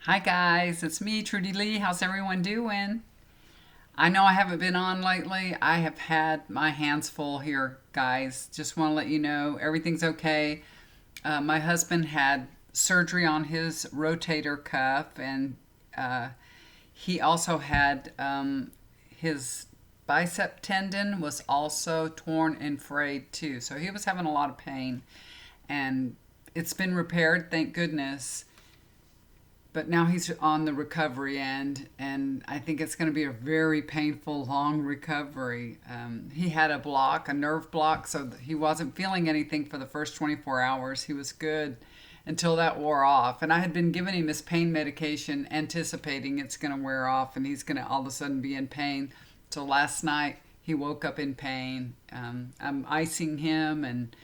Hi guys, it's me, Trudy Lee. How's everyone doing? I know I haven't been on lately. I have had my hands full here, guys. Just want to let you know everything's okay. My husband had surgery on his rotator cuff, and uh, he also had his bicep tendon was also torn and frayed too. So he was having a lot of pain, and it's been repaired, thank goodness, but now he's on the recovery end, and I think it's going to be a very painful, long recovery. He had a nerve block, so he wasn't feeling anything for the first 24 hours. He was good until that wore off. And I had been giving him his pain medication, anticipating it's going to wear off, and he's going to all of a sudden be in pain. So last night, he woke up in pain. I'm icing him, and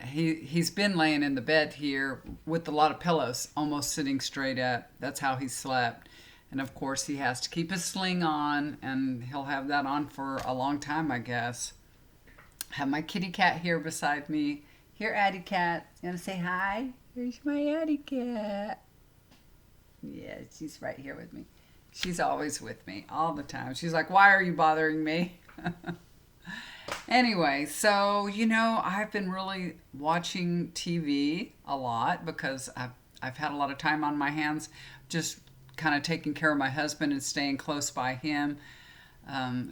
he's been laying in the bed here with a lot of pillows, almost sitting straight up. That's how he slept. And of course, he has to keep his sling on, and he'll have that on for a long time, I guess. Have my kitty cat here beside me. Here, Addie cat. You want to say hi? Here's my Addie cat. Yeah, she's right here with me. She's always with me all the time. She's like, "Why are you bothering me?" Anyway, so I've been really watching TV a lot because I've had a lot of time on my hands, just kind of taking care of my husband and staying close by him.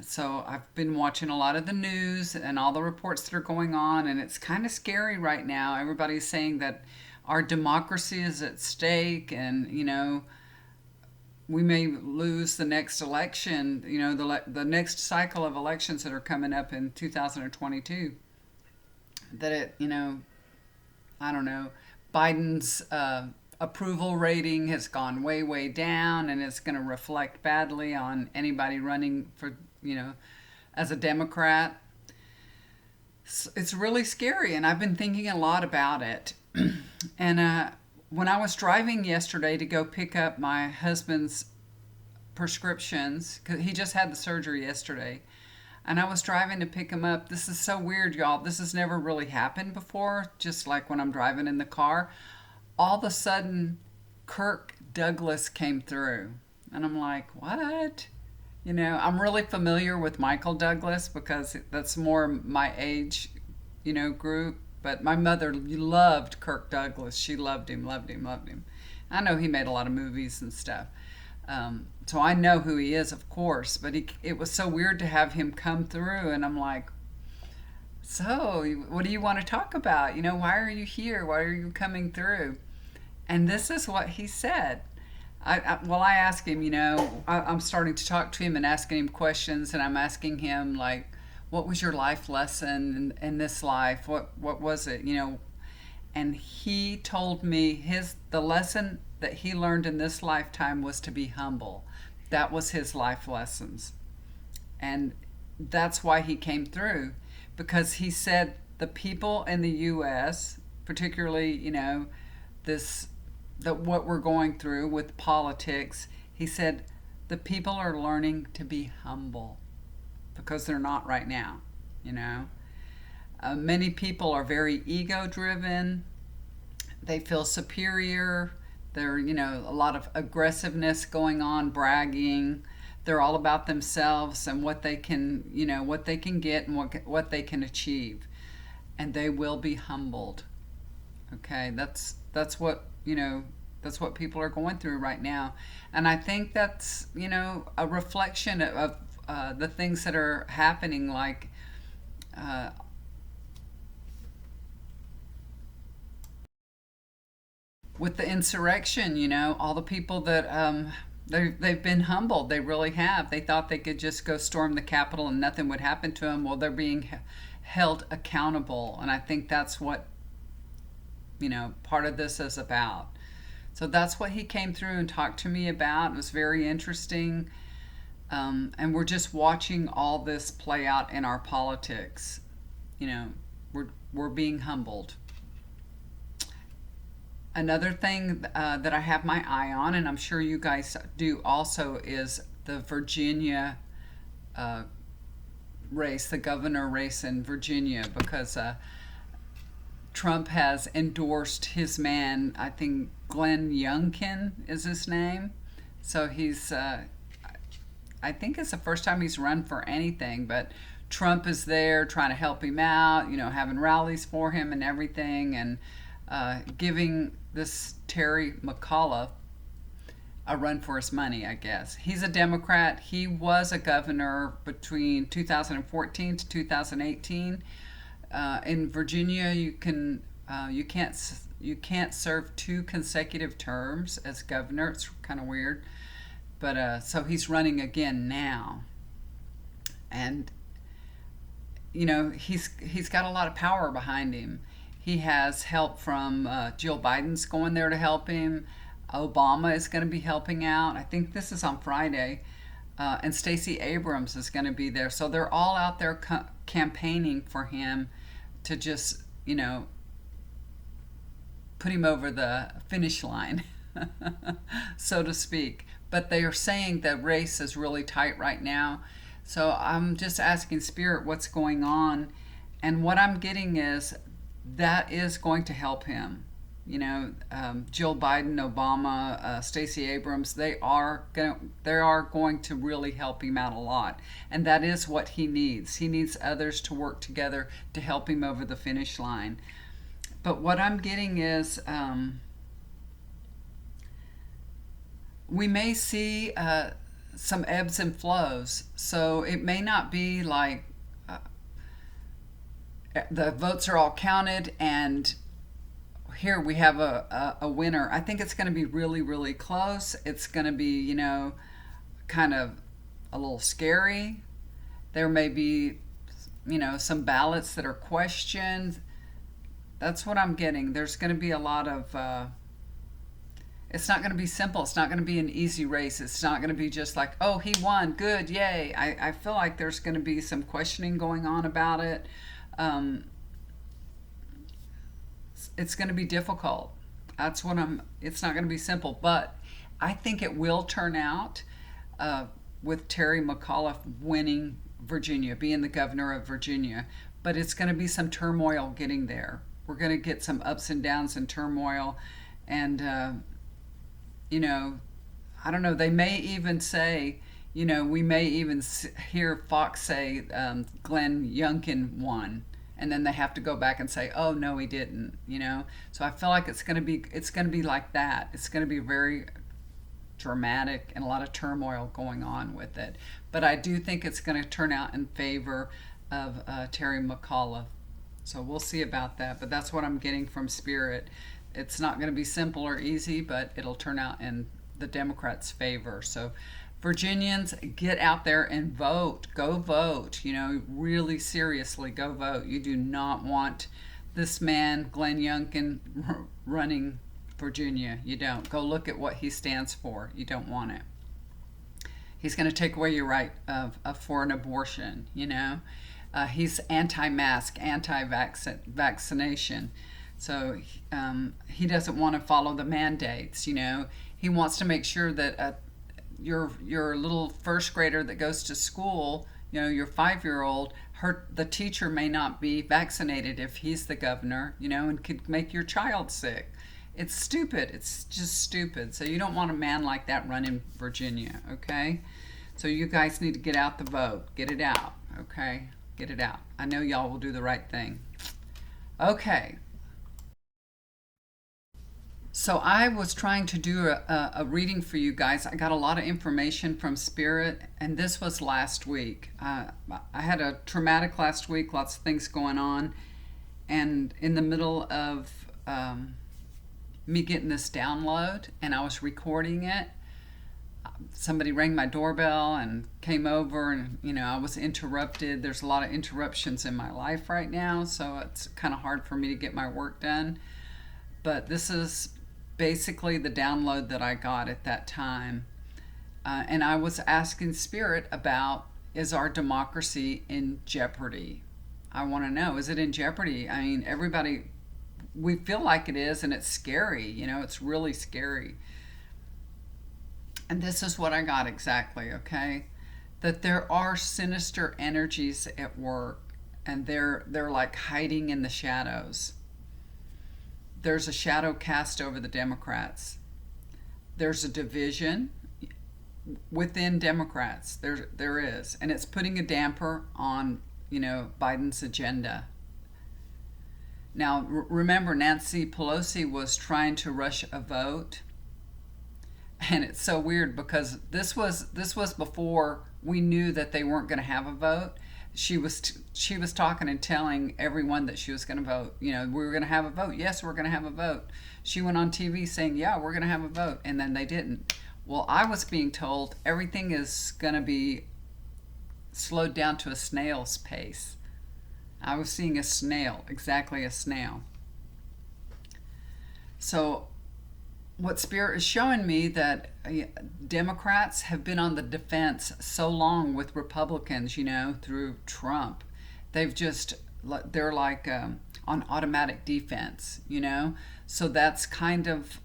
So I've been watching a lot of the news and all the reports that are going on, and it's kind of scary right now. Everybody's saying that our democracy is at stake, and we may lose the next election, the next cycle of elections that are coming up in 2022. That I don't know, Biden's approval rating has gone way, way down, and it's going to reflect badly on anybody running for, as a Democrat. It's really scary, and I've been thinking a lot about it. And when I was driving yesterday to go pick up my husband's prescriptions, because he just had the surgery yesterday, and I was driving to pick him up. This is so weird, y'all. This has never really happened before, just like when I'm driving in the car. All of a sudden, Kirk Douglas came through. And I'm like, what? I'm really familiar with Michael Douglas because that's more my age, group. But my mother loved Kirk Douglas. She loved him, loved him, loved him. I know he made a lot of movies and stuff. So I know who he is, of course. But it was so weird to have him come through. And I'm like, so what do you want to talk about? Why are you here? Why are you coming through? And this is what he said. I asked him, I'm starting to talk to him and asking him questions, and I'm asking him, like, what was your life lesson in this life? What was it, And he told me the lesson that he learned in this lifetime was to be humble. That was his life lessons. And that's why he came through, because he said the people in the US, particularly, this that what we're going through with politics, he said the people are learning to be humble because they're not right now. Many people are very ego driven. They feel superior. There, a lot of aggressiveness going on, bragging. They're all about themselves and what they can, what they can get and what they can achieve, and they will be humbled. Okay, that's what that's what people are going through right now, and I think that's a reflection of the things that are happening, like uh, with the insurrection. All the people that they've been humbled. They really have. They thought they could just go storm the Capitol and nothing would happen to them. Well, they're being held accountable, and I think that's what part of this is about. So that's what he came through and talked to me about. It was very interesting. And we're just watching all this play out in our politics. You know, we're being humbled. Another thing that I have my eye on, and I'm sure you guys do also, is the Virginia uh, race, the governor race in Virginia, because Trump has endorsed his man. I think Glenn Youngkin is his name. So I think it's the first time he's run for anything, but Trump is there trying to help him out, having rallies for him and everything, and giving this Terry McAuliffe a run for his money, I guess. He's a Democrat. He was a governor between 2014 to 2018. In Virginia, you can't serve 2 consecutive terms as governor. It's kind of weird, but so he's running again now, and he's got a lot of power behind him. He has help from Jill Biden's going there to help him. Obama is going to be helping out. I think this is on Friday. And Stacey Abrams is going to be there. So they're all out there campaigning for him to just, put him over the finish line, so to speak. But they are saying the race is really tight right now. So I'm just asking Spirit what's going on. And what I'm getting is that is going to help him. Jill Biden, Obama, Stacey Abrams, they are going to really help him out a lot. And that is what he needs. He needs others to work together to help him over the finish line. But what I'm getting is we may see some ebbs and flows. So it may not be like the votes are all counted and here we have a winner. I think it's going to be really, really close. It's going to be, kind of a little scary. There may be, some ballots that are questioned. That's what I'm getting. There's going to be a lot of, it's not going to be simple. It's not going to be an easy race. It's not going to be just like, oh, he won, good, yay. I feel like there's going to be some questioning going on about it. It's going to be difficult. It's not going to be simple, but I think it will turn out with Terry McAuliffe winning Virginia, being the governor of Virginia. But it's going to be some turmoil getting there. We're going to get some ups and downs and turmoil. And, I don't know, they may even say, we may even hear Fox say Glenn Youngkin won. And then they have to go back and say, oh, no, he didn't, So I feel like it's going to be like that. It's going to be very dramatic and a lot of turmoil going on with it. But I do think it's going to turn out in favor of Terry McAuliffe. So we'll see about that. But that's what I'm getting from Spirit. It's not going to be simple or easy, but it'll turn out in the Democrats' favor. So Virginians, get out there and vote. Go vote. Really seriously, go vote. You do not want this man, Glenn Youngkin, running Virginia. You don't. Go look at what he stands for. You don't want it. He's going to take away your right for an abortion, He's anti-mask, anti-vaccination. So he doesn't want to follow the mandates, He wants to make sure that your little first grader that goes to school, your 5-year-old, the teacher may not be vaccinated if he's the governor, and could make your child sick. It's stupid. It's just stupid. So you don't want a man like that running Virginia, okay? So you guys need to get out the vote. Get it out, okay? Get it out. I know y'all will do the right thing. Okay. So I was trying to do a reading for you guys. I got a lot of information from Spirit, and this was last week. I had a traumatic last week, lots of things going on, and in the middle of me getting this download, and I was recording it, somebody rang my doorbell and came over, and I was interrupted. There's a lot of interruptions in my life right now, so it's kind of hard for me to get my work done. But this is basically the download that I got at that time. And I was asking Spirit about, is our democracy in jeopardy? I want to know, is it in jeopardy? I mean, everybody, we feel like it is, and it's scary, it's really scary. And this is what I got exactly, okay? That there are sinister energies at work, and they're like hiding in the shadows. there's a shadow cast over the Democrats. There's a division within Democrats. There is, and it's putting a damper on Biden's agenda. Now, remember, Nancy Pelosi was trying to rush a vote, and it's so weird because this was before we knew that they weren't going to have a vote. She was talking and telling everyone that she was going to vote. We were going to have a vote. Yes, we're going to have a vote. She went on TV saying, "Yeah, we're going to have a vote," and then they didn't. Well, I was being told everything is going to be slowed down to a snail's pace. I was seeing a snail, exactly a snail. So what Spirit is showing me that Democrats have been on the defense so long with Republicans, through Trump. They're like on automatic defense, So that's kind of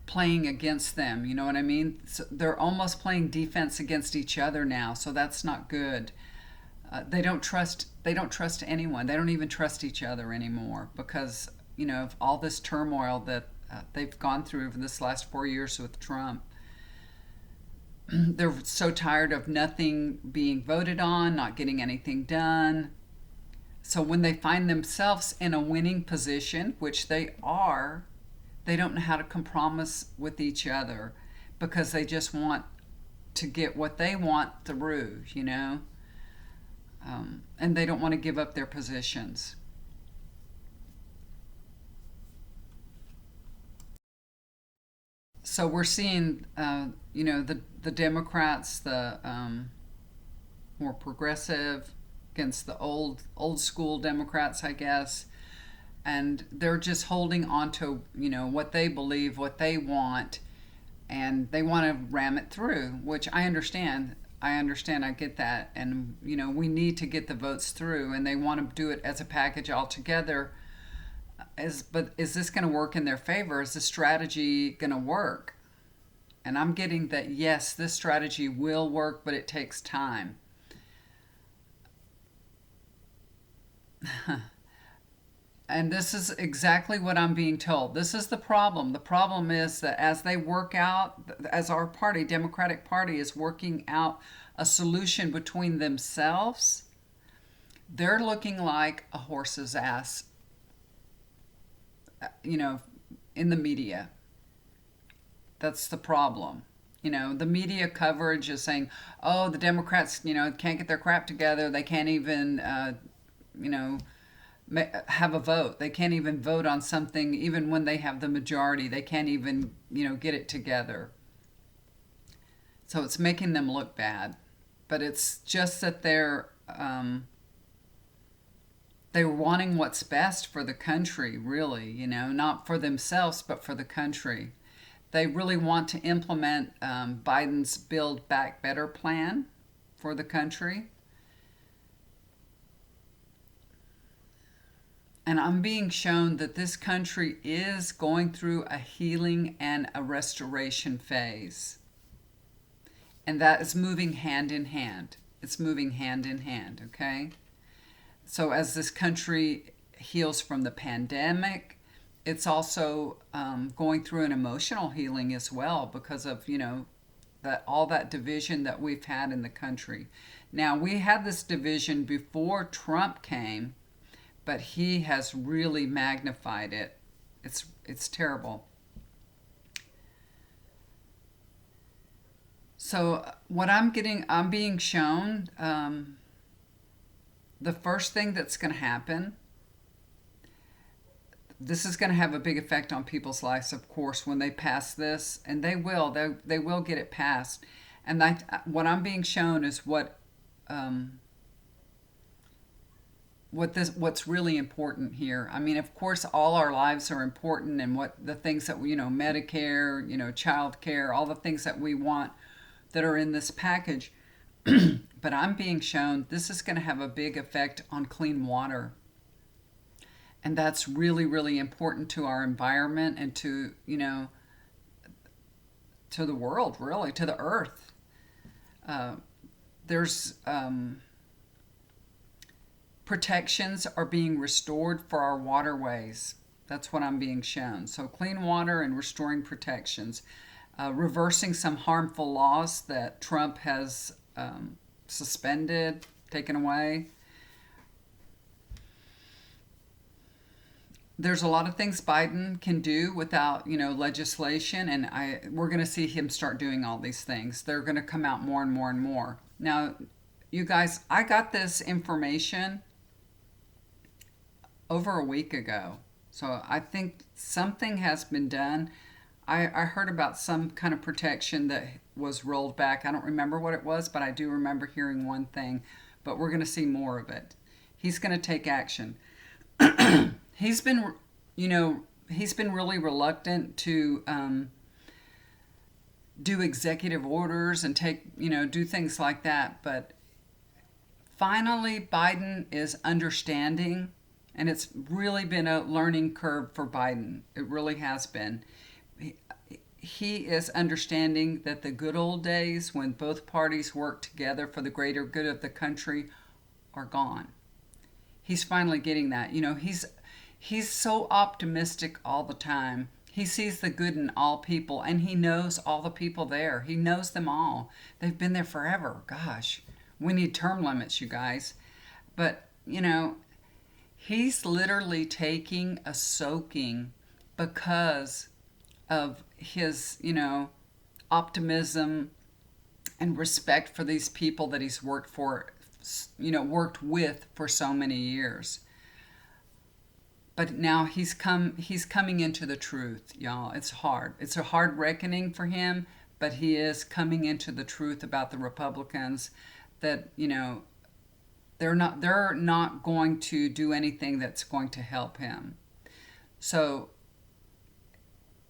playing against them, you know what I mean? So they're almost playing defense against each other now, so that's not good. They don't trust anyone. They don't even trust each other anymore because of all this turmoil that they've gone through over this last 4 years with Trump. They're so tired of nothing being voted on, not getting anything done. So when they find themselves in a winning position, which they are, they don't know how to compromise with each other because they just want to get what they want through, and they don't want to give up their positions. So we're seeing, the Democrats, the more progressive, against the old school Democrats, I guess, and they're just holding on to what they believe, what they want, and they want to ram it through, which I understand. I get that, and we need to get the votes through, and they want to do it as a package altogether. But is this going to work in their favor? Is the strategy going to work? And I'm getting that yes, this strategy will work, but it takes time. And this is exactly what I'm being told. This is the problem. The problem is that as they work out, as our party, Democratic Party, is working out a solution between themselves, they're looking like a horse's ass, in the media. That's the problem. The media coverage is saying, oh, the Democrats, can't get their crap together. They can't even, have a vote. They can't even vote on something, even when they have the majority. They can't even, get it together. So it's making them look bad. But it's just that they're wanting what's best for the country, really, not for themselves, but for the country. They really want to implement Biden's Build Back Better plan for the country. And I'm being shown that this country is going through a healing and a restoration phase. And that is moving hand in hand. It's moving hand in hand, okay? So as this country heals from the pandemic, it's also going through an emotional healing as well because of, all that division that we've had in the country. Now, we had this division before Trump came, but he has really magnified it. It's terrible. So what I'm being shown, the first thing that's going to happen, this is going to have a big effect on people's lives, of course, when they pass this, and they will get it passed. And what I'm being shown is what's really important here. I mean, of course, all our lives are important, and what the things that Medicare, child care, all the things that we want that are in this package. But I'm being shown this is going to have a big effect on clean water. And that's really, really important to our environment and to the world, really, to the earth. There's protections are being restored for our waterways. That's what I'm being shown. So, clean water and restoring protections, reversing some harmful laws that Trump has suspended, taken away. There's a lot of things Biden can do without, legislation, and we're going to see him start doing all these things. They're going to come out more and more and more. Now, you guys, I got this information over a week ago. So I think something has been done. I heard about some kind of protection that was rolled back. I don't remember what it was, but I do remember hearing one thing. But we're going to see more of it. He's going to take action. He's been, he's been really reluctant to do executive orders and do things like that. But finally, Biden is understanding, and it's really been a learning curve for Biden. It really has been. He is understanding that the good old days when both parties worked together for the greater good of the country are gone. He's finally getting that. He's so optimistic all the time. He sees the good in all people, and he knows all the people there. He knows them all. They've been there forever. Gosh, we need term limits, you guys. But, he's literally taking a soaking because of his, optimism and respect for these people that he's worked with for so many years. But now he's coming into the truth, y'all. It's hard. It's a hard reckoning for him, but he is coming into the truth about the Republicans that, they're not going to do anything that's going to help him. So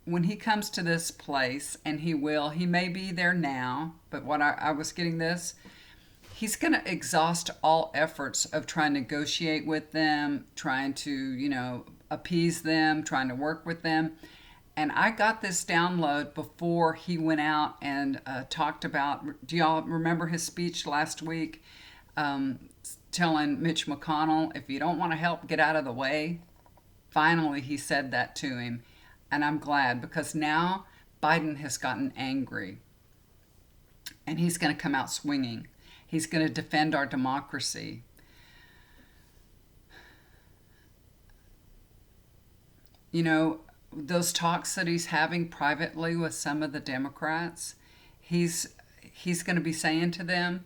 when he comes to this place, and he may be there now, but what I was getting this, he's going to exhaust all efforts of trying to negotiate with them, trying to, appease them, trying to work with them. And I got this download before he went out and talked about, do y'all remember his speech last week? Telling Mitch McConnell, if you don't want to help, get out of the way. Finally, he said that to him. And I'm glad, because now Biden has gotten angry. And he's going to come out swinging. He's going to defend our democracy. Those talks that he's having privately with some of the Democrats, he's going to be saying to them,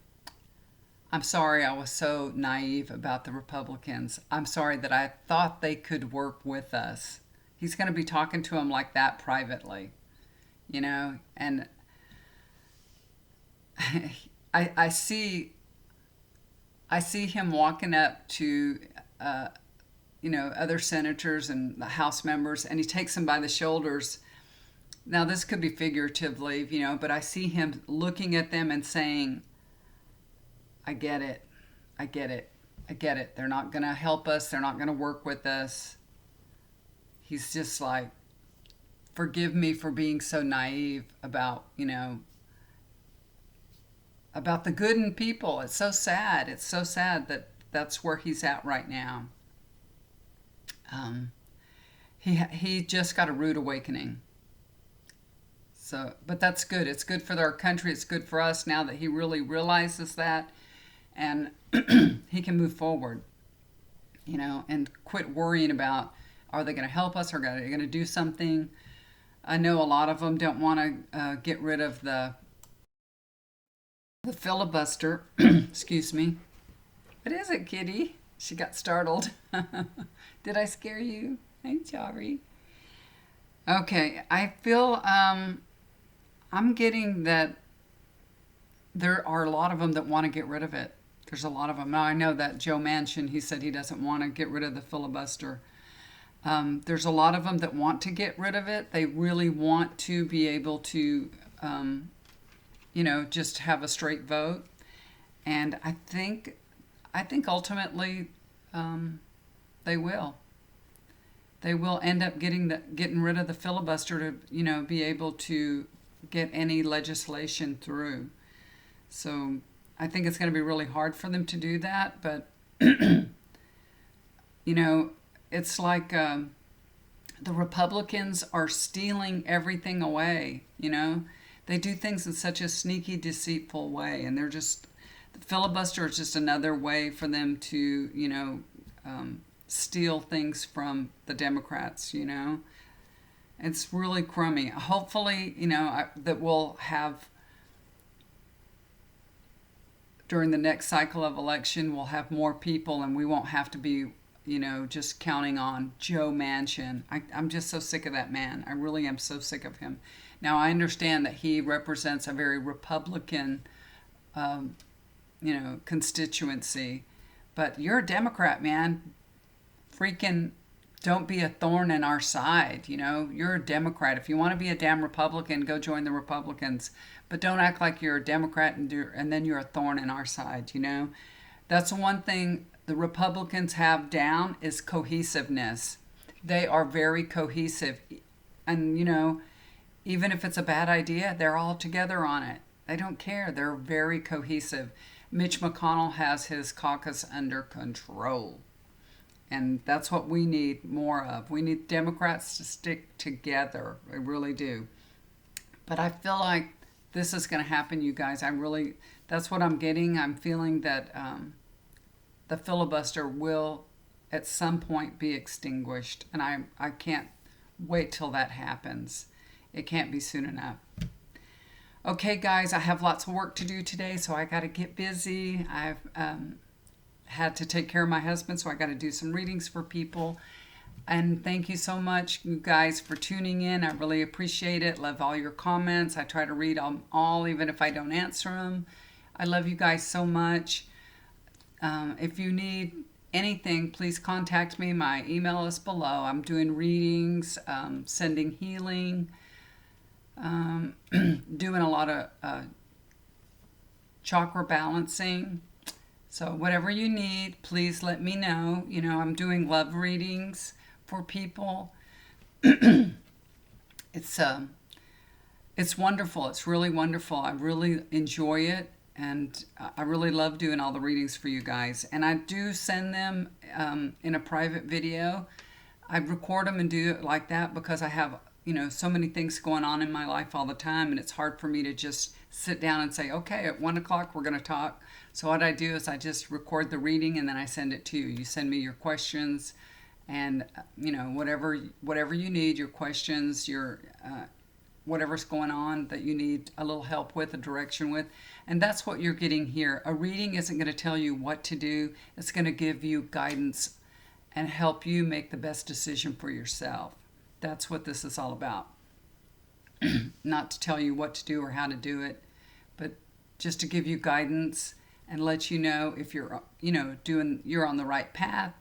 I'm sorry I was so naive about the Republicans. I'm sorry that I thought they could work with us. He's going to be talking to them like that privately, and I see him walking up to, other senators and the House members, and he takes them by the shoulders. Now, this could be figuratively, but I see him looking at them and saying, I get it. I get it. I get it. They're not going to help us. They're not going to work with us. He's just like, forgive me for being so naive about, about the good in people. It's so sad. It's so sad that that's where he's at right now. He just got a rude awakening. So, but that's good. It's good for our country. It's good for us now that he really realizes that, and he can move forward, and quit worrying about, are they going to help us, or are they going to do something? I know a lot of them don't want to get rid of the filibuster. Excuse me. What is it, kitty? She got startled. Did I scare you? I'm sorry. Okay, I feel I'm getting that there are a lot of them that want to get rid of it. There's a lot of them. Now, I know that Joe Manchin, he said he doesn't want to get rid of the filibuster. There's a lot of them that want to get rid of it. They really want to be able to, just have a straight vote. And I think ultimately they will. They will end up getting rid of the filibuster to, be able to get any legislation through. So I think it's going to be really hard for them to do that, but you know, it's like the Republicans are stealing everything away, you know. They do things in such a sneaky, deceitful way, and they're just, the filibuster is just another way for them to, steal things from the Democrats, you know. It's really crummy. Hopefully, that we'll have, during the next cycle of election, we'll have more people and we won't have to be, just counting on Joe Manchin. I'm just so sick of that man. I really am so sick of him. Now, I understand that he represents a very Republican, constituency, but you're a Democrat, man. Freaking don't be a thorn in our side. You're a Democrat. If you want to be a damn Republican, go join the Republicans, but don't act like you're a Democrat and then you're a thorn in our side. That's one thing the Republicans have down is cohesiveness. They are very cohesive, and even if it's a bad idea, they're all together on it. They don't care. They're very cohesive. Mitch McConnell has his caucus under control. And that's what we need more of. We need Democrats to stick together. We really do. But I feel like this is going to happen, you guys. That's what I'm getting. I'm feeling that the filibuster will at some point be extinguished. And I can't wait till that happens. It can't be soon enough. Okay, guys, I have lots of work to do today, so I got to get busy. I've had to take care of my husband, so I got to do some readings for people. And thank you so much, you guys, for tuning in. I really appreciate it. Love all your comments. I try to read them all, even if I don't answer them. I love you guys so much. If you need anything, please contact me. My email is below. I'm doing readings, sending healing, doing a lot of chakra balancing. So whatever you need, please let me know. I'm doing love readings for people. It's wonderful. It's really wonderful. I really enjoy it, and I really love doing all the readings for you guys. And I do send them in a private video. I record them and do it like that because I have so many things going on in my life all the time, and it's hard for me to just sit down and say, okay, at 1 o'clock we're going to talk. So what I do is I just record the reading and then I send it to you. You send me your questions and, whatever you need, your questions, your whatever's going on that you need a little help with, a direction with. And that's what you're getting here. A reading isn't going to tell you what to do. It's going to give you guidance and help you make the best decision for yourself. That's what this is all about. Not to tell you what to do or how to do it, but just to give you guidance and let you know if you're, you're on the right path,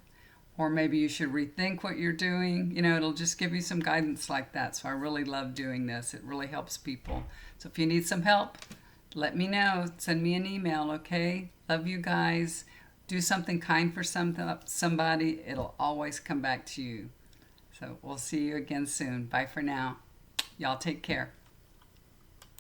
or maybe you should rethink what you're doing. It'll just give you some guidance like that. So I really love doing this. It really helps people. So if you need some help, let me know. Send me an email, okay? Love you guys. Do something kind for somebody. It'll always come back to you. So we'll see you again soon. Bye for now. Y'all take care.